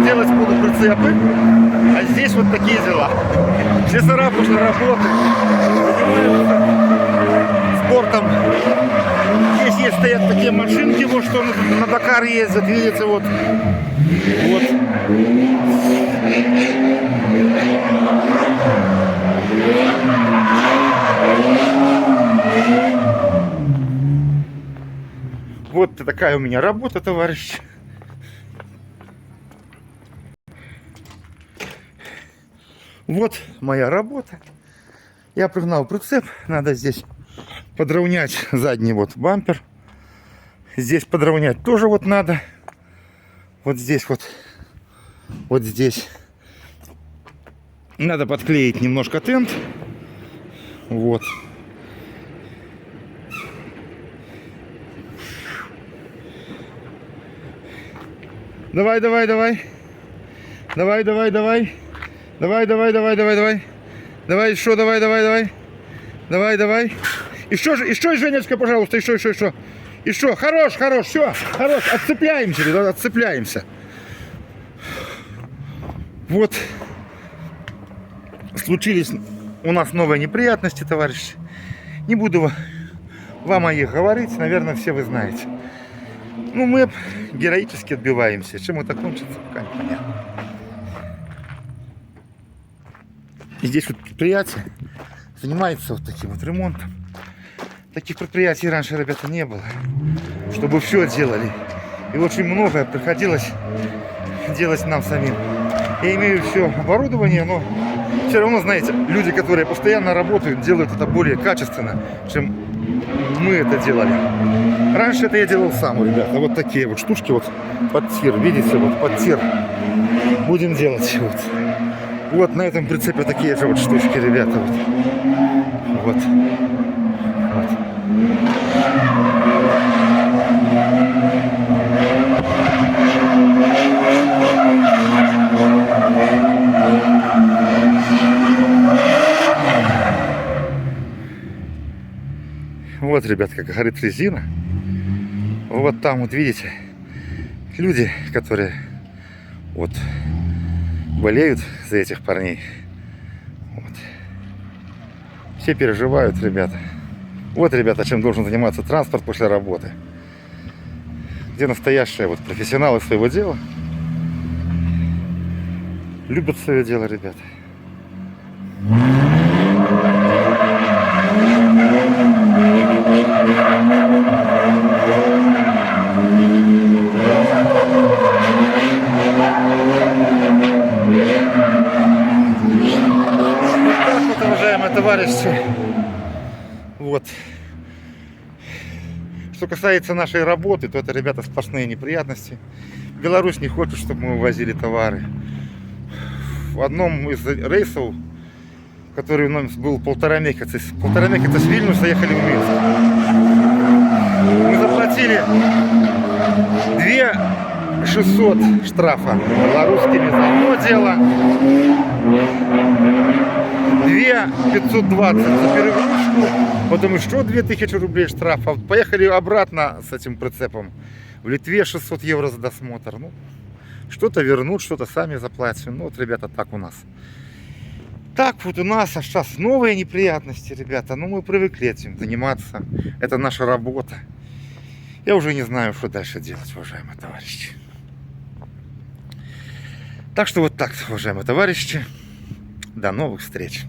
делать полуприцепы, а здесь вот такие дела. Слесаря после работы занимаются спортом. Здесь есть, стоят такие машинки, вот что на Дакар ездят, видите, вот. Вот. Вот такая у меня работа, товарищи. Вот моя работа. Я пригнал прицеп. Надо здесь подровнять задний вот бампер. Здесь подровнять тоже вот надо. Вот здесь вот. Вот здесь. Надо подклеить немножко тент. Вот. Давай, давай, давай. Давай, давай, давай. Давай, давай, давай, давай, давай. Давай, еще, давай, давай, давай. Давай, давай. Еще, Женечка, пожалуйста, еще. Еще, хорош, все, хорош. Отцепляемся, ребята, отцепляемся. Вот. Случились у нас новые неприятности, товарищи. Не буду вам о них говорить, наверное, все вы знаете. Ну, мы героически отбиваемся. Чем это кончится, пока непонятно. И здесь вот предприятие занимается вот таким вот ремонтом. Таких предприятий раньше, ребята, не было. Чтобы все делали. И очень многое приходилось делать нам самим. Я имею все оборудование, но все равно, знаете, люди, которые постоянно работают, делают это более качественно, чем мы это делали. Раньше это я делал сам, ребята. Вот такие вот штучки вот под тир. Видите, вот под тир. Будем делать вот. Вот на этом прицепе такие же вот штучки, ребята. Вот. Вот. Вот, ребят, как горит резина. Вот там вот видите люди, которые вот болеют за этих парней. Вот. Все переживают, ребята. Вот, ребята, чем должен заниматься транспорт после работы. Где настоящие вот профессионалы своего дела. Любят свое дело, ребята. товарищи. Вот. Что касается нашей работы, то это, ребята, сплошные неприятности. Беларусь не хочет, чтобы мы увозили товары. В одном из рейсов, который у нас был полтора месяца с Вильнюса ехали в Минск. Мы заплатили 2600 штрафа белорусскими за одно дело, 2520 за перегрузку, потом еще 2000 рублей штрафа. Поехали обратно с этим прицепом. В Литве 600 евро за досмотр. Ну, что-то вернут, что-то сами заплатим. Ну вот, ребята, так у нас. Так вот у нас, а сейчас новые неприятности, ребята. Ну, мы привыкли этим заниматься. Это наша работа. Я уже не знаю, что дальше делать, уважаемые товарищи. Так что вот так, уважаемые товарищи. До новых встреч.